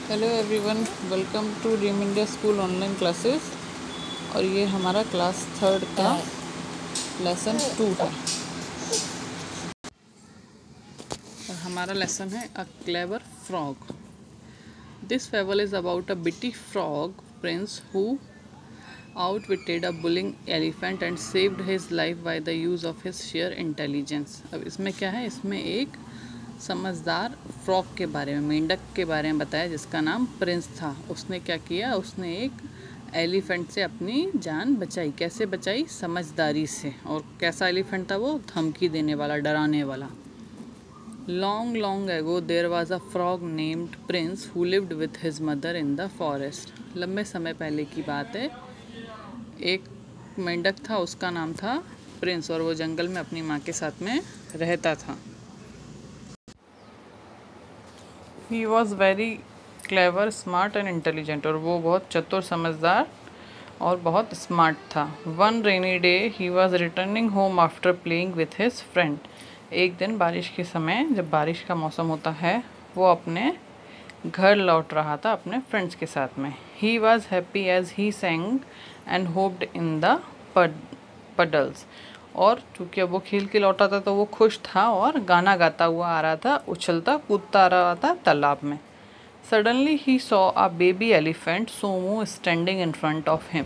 Hello everyone, welcome to Dream India School online classes. और ये हमारा क्लास 3 का लेसन 2 है और हमारा लेसन है a clever frog. This fable is about a bitty frog prince who outwitted a bullying elephant and saved his life by the use of his sheer intelligence। अब इसमें क्या है, इसमें एक समझदार फ्रॉग के बारे में, मेंढक के बारे में बताया जिसका नाम प्रिंस था। उसने क्या किया, उसने एक एलिफेंट से अपनी जान बचाई। कैसे बचाई? समझदारी से। और कैसा एलिफेंट था वो? धमकी देने वाला, डराने वाला। Long long ago there was a frog named Prince who lived with his mother in the forest. लंबे समय पहले की बात है, एक मेंढक था, उसका नाम था प्रिंस, और वो जंगल में अपनी माँ के साथ में रहता था। He was very clever, smart and intelligent, और वो बहुत चतुर, समझदार और बहुत स्मार्ट था। One rainy day he was returning home after playing with his friend. एक दिन बारिश के समय, जब बारिश का मौसम होता है, वो अपने घर लौट रहा था अपने फ्रेंड्स के साथ में। He was happy as he sang and hopped in the puddles. और चूँकि अब वो खेल के लौटा था तो वो खुश था और गाना गाता हुआ आ रहा था, उछलता कूदता आ रहा था तालाब में। Suddenly he saw a baby elephant Somu standing in front of him.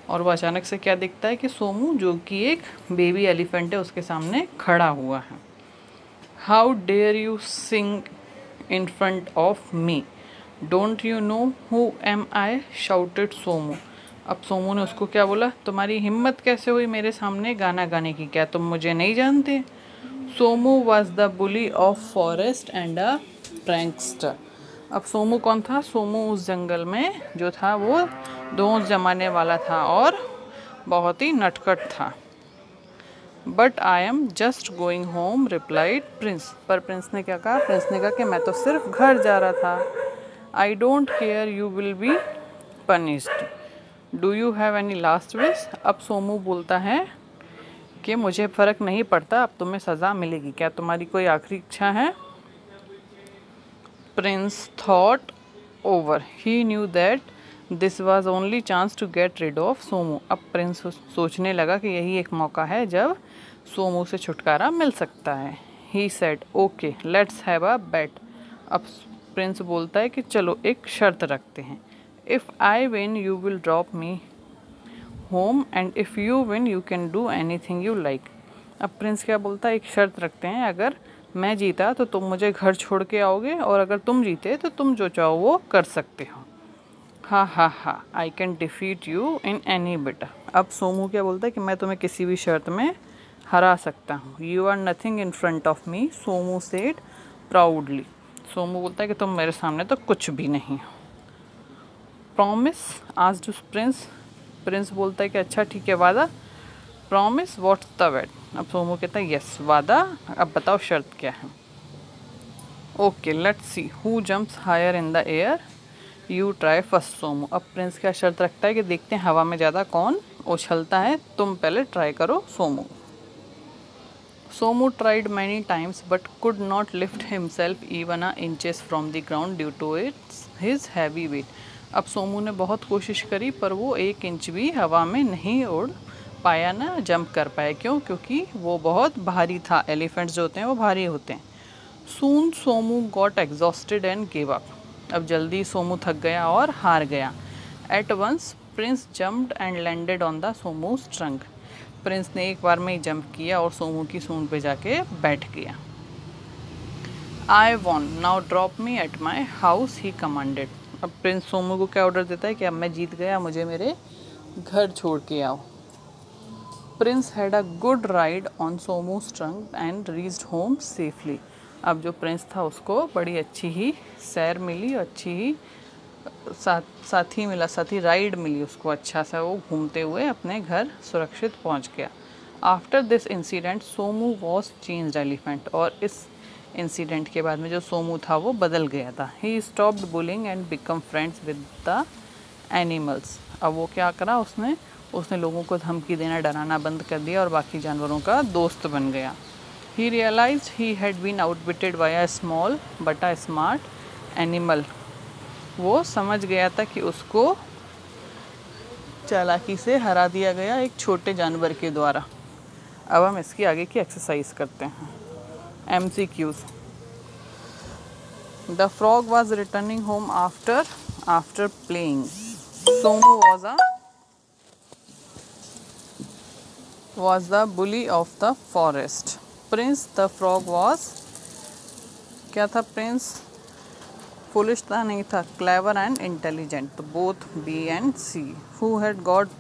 और वो अचानक से क्या दिखता है कि सोमू, जो कि एक बेबी एलिफेंट है, उसके सामने खड़ा हुआ है। How dare you sing in front of me, don't you know who am I, shouted Somu. अब सोमू ने उसको क्या बोला, तुम्हारी हिम्मत कैसे हुई मेरे सामने गाना गाने की, क्या तुम मुझे नहीं जानते? Somu was the bully of forest and a prankster. अब सोमू कौन था? सोमू उस जंगल में जो था वो दोस्त जमाने वाला था और बहुत ही नटखट था। But I am just going home, replied Prince. पर प्रिंस ने क्या कहा? प्रिंस ने कहा कि मैं तो सिर्फ घर जा रहा था। I don't care, you will be punished, do you have any last wish. अब सोमू बोलता है कि मुझे फ़र्क नहीं पड़ता, अब तुम्हें सज़ा मिलेगी, क्या तुम्हारी कोई आखिरी इच्छा है? Prince thought over, he knew that this was only chance to get rid of Somu. अब प्रिंस सोचने लगा कि यही एक मौका है जब सोमू से छुटकारा मिल सकता है। He said okay let's have a bet. अब प्रिंस बोलता है कि चलो एक शर्त रखते हैं। If I win you will drop me home and if you win you can do anything you like. अब प्रिंस क्या बोलता है, एक शर्त रखते हैं, अगर मैं जीता तो तुम मुझे घर छोड़ के आओगे, और अगर तुम जीते तो तुम जो चाहो वो कर सकते हो। हा हा हा, I can defeat you in any bit. अब सोमू क्या बोलता है कि मैं तुम्हें किसी भी शर्त में हरा सकता हूँ। You are nothing in front of me, Somu said proudly. Somu बोलता है कि तुम मेरे सामने तो कुछ भी नहीं हो। Promise asked Prince. प्रिंस बोलता है कि अच्छा ठीक है, वादा। Promise what's the wait. अब सोमू कहता है यस, वादा। अब बताओ शर्त क्या है? Okay let's see who jumps higher in the air, you try first Somu. अब प्रिंस क्या शर्त रखता है कि देखते हैं हवा में ज़्यादा कौन उछलता है, तुम पहले ट्राई करो Somu. Somu tried many times but could not lift himself even a inches from the ground due to its his heavy weight. अब सोमू ने बहुत कोशिश करी पर वो 1 इंच भी हवा में नहीं उड़ पाया, ना जंप कर पाया। क्यों? क्योंकि वो बहुत भारी था। एलिफेंट्स जो होते हैं वो भारी होते हैं। Soon Somu got exhausted and give up. अब जल्दी सोमू थक गया और हार गया। At once prince jumped and landed on the Somu's trunk. Prince ने एक बार में ही जंप किया और सोमू की सूंड पे जाके बैठ गया। I won, now drop me at my house, he commanded. अब प्रिंस सोमू को क्या ऑर्डर देता है कि अब मैं जीत गया, मुझे मेरे घर छोड़ के आओ। Prince had a good ride on Somu's trunk and reached home safely. अब जो प्रिंस था उसको बड़ी अच्छी ही सैर मिली, अच्छी ही साथी मिला, साथी राइड मिली उसको, अच्छा सा वो घूमते हुए अपने घर सुरक्षित पहुंच गया। After this incident Somu was changed elephant. और इस इंसिडेंट के बाद में जो सोमू था वो बदल गया था। He stopped bullying and become friends with the animals. अब वो क्या करा, उसने लोगों को धमकी देना, डराना बंद कर दिया और बाकी जानवरों का दोस्त बन गया। He realised he had been outwitted by a small but a smart animal वो समझ गया था कि उसको चालाकी से हरा दिया गया एक छोटे जानवर के द्वारा। अब हम इसकी आगे की एक्सरसाइज करते हैं। MCQs। The frog was returning home after playing. Somu was the bully of the forest. Prince the frog was, क्या था प्रिंस? फुलिश था, नहीं था, क्लेवर एंड इंटेलिजेंट। तो both B and C. Who had got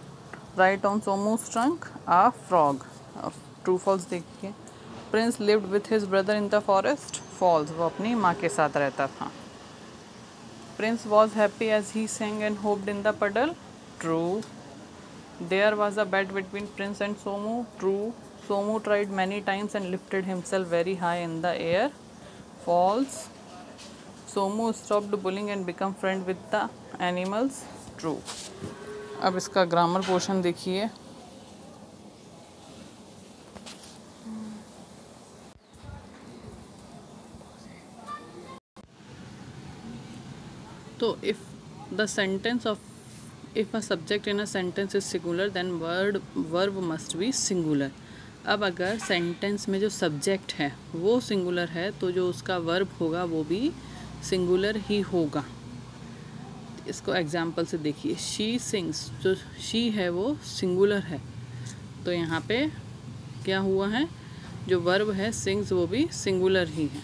right on Somu's trunk? A frog. True false देखिए। Prince lived with his brother in the forest. False, वो अपनी माँ के साथ रहता था। Prince was happy as he sang and hopped in the puddle. True. There was a bet between Prince and Somu. True. Somu tried many times and lifted himself very high in the air. False. Somu stopped bullying and became friend with the animals. True. अब इसका grammar portion देखिए। तो if a subject in a sentence is singular then verb must be singular. अब अगर sentence में जो subject है वो सिंगुलर है तो जो उसका वर्ब होगा वो भी सिंगुलर ही होगा। इसको एग्जाम्पल से देखिए। शी सिंग्स, जो शी है वो सिंगुलर है, तो यहाँ पे क्या हुआ है, जो वर्ब है सिंग्स वो भी सिंगुलर ही है।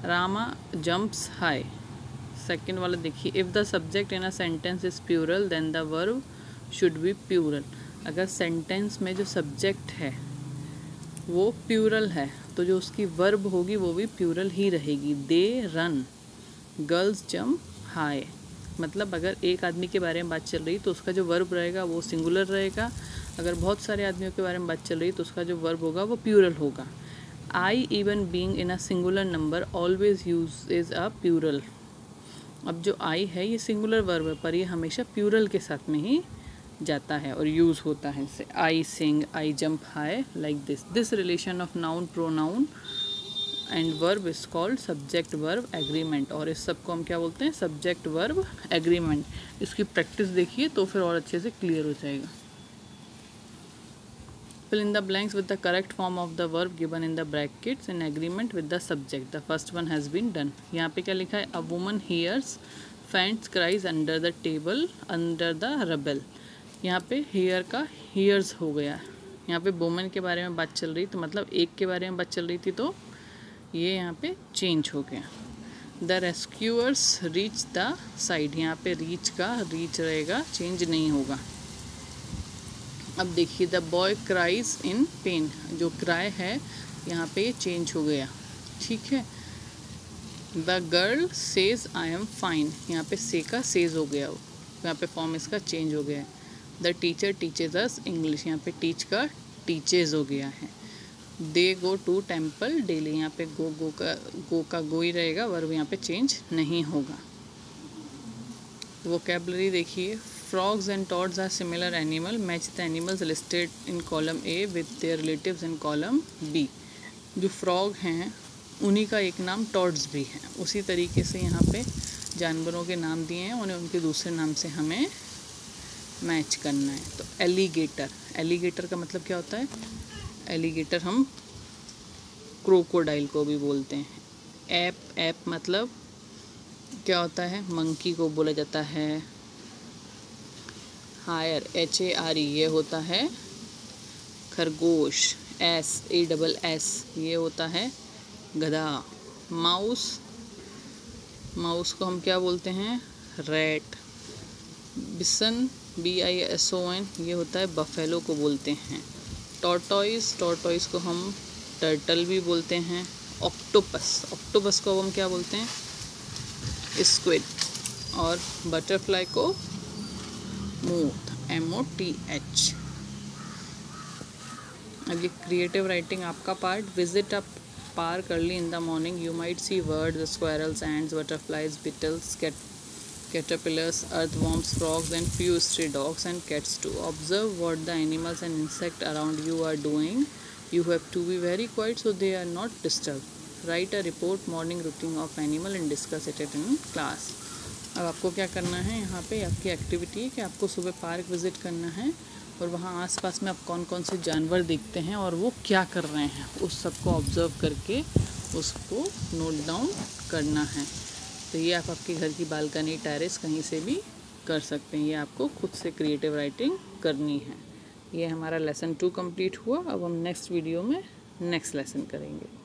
रामा जंप्स हाई, सेकेंड वाला देखिए। If the subject in a sentence is plural then the verb should be plural. अगर सेंटेंस में जो सब्जेक्ट है वो प्यूरल है तो जो उसकी वर्ब होगी वो भी प्यूरल ही रहेगी। They run, girls jump high. मतलब अगर एक आदमी के बारे में बात चल रही तो उसका जो वर्ब रहेगा वो सिंगुलर रहेगा। अगर बहुत सारे आदमियों के बारे में बात चल रही तो उसका जो वर्ब होगा वो प्यूरल होगा। I even being in a singular number always use is a plural. अब जो आई है ये सिंगुलर वर्ब है पर ये हमेशा प्यूरल के साथ में ही जाता है और यूज़ होता है इससे। I sing, I jump high, like this relation of noun pronoun and verb is called subject verb agreement. और इस सब को हम क्या बोलते हैं, सब्जेक्ट वर्ब एग्रीमेंट। इसकी प्रैक्टिस देखिए तो फिर और अच्छे से क्लियर हो जाएगा। Fill in the blanks with the correct form of the verb given in the brackets in agreement with the subject. The first one has been done. यहाँ पे क्या लिखा है, a woman hears faint cries under the table under the rubble. यहाँ पे hear का hears हो गया। यहाँ पे woman के बारे में बात चल रही तो मतलब एक के बारे में बात चल रही थी तो ये यहाँ पे change हो गया। The rescuers reach the side, यहाँ पे reach का reach रहेगा, change नहीं होगा। अब देखिए the boy cries in pen, जो क्राई है यहाँ पे चेंज हो गया, ठीक है। The girl says I am fine, यहाँ पे से का सेज हो गया, यहाँ पे फॉर्म इसका चेंज हो गया है। The teacher teaches us English, यहाँ पे टीच का टीचेज हो गया है। दे गो टू टेम्पल डेली, यहाँ पे गो का गो ही रहेगा, वर्ब यहाँ पे चेंज नहीं होगा। वोकैबुलरी देखिए। Frogs and toads are similar animal. Match the animals listed in column A with their relatives in column B. जो frog हैं उन्हीं का एक नाम toads भी है। उसी तरीके से यहाँ पे जानवरों के नाम दिए हैं, उन्हें उनके दूसरे नाम से हमें मैच करना है। तो एलिगेटर, एलिगेटर का मतलब क्या होता है, एलिगेटर हम क्रोकोडाइल को भी बोलते हैं। एप मतलब क्या होता है, मंकी को बोला जाता है। हायर HARE ये होता है खरगोश। SASS ये होता है गधा। माउस को हम क्या बोलते हैं, रैट। बिसन BISON ये होता है बफेलो को बोलते हैं। टॉर्टोइस को हम टर्टल भी बोलते हैं। ऑक्टोपस को हम क्या बोलते हैं, स्क्विड। और बटरफ्लाई को मोथ, MOTH। अब ये क्रिएटिव राइटिंग आपका part. Visit a park early in the morning, you might see birds, squirrels, ants, butterflies, beetles, caterpillars, earthworms, frogs and few stray dogs and cats too. Observe what the animals and insects around you are doing. You have to be very quiet so they are not disturbed. Right a report morning routine of animal and discuss it in class. अब आपको क्या करना है, यहाँ पे आपकी activity है कि आपको सुबह पार्क विज़िट करना है और वहाँ आसपास में आप कौन कौन से जानवर देखते हैं और वो क्या कर रहे हैं, उस सब को ऑब्ज़र्व करके उसको नोट डाउन करना है। तो ये आप आपके घर की बालकनी, टेरेस, कहीं से भी कर सकते हैं। ये आपको खुद से क्रिएटिव राइटिंग करनी है। ये हमारा लेसन 2 कंप्लीट हुआ। अब हम नेक्स्ट वीडियो में नेक्स्ट लेसन करेंगे।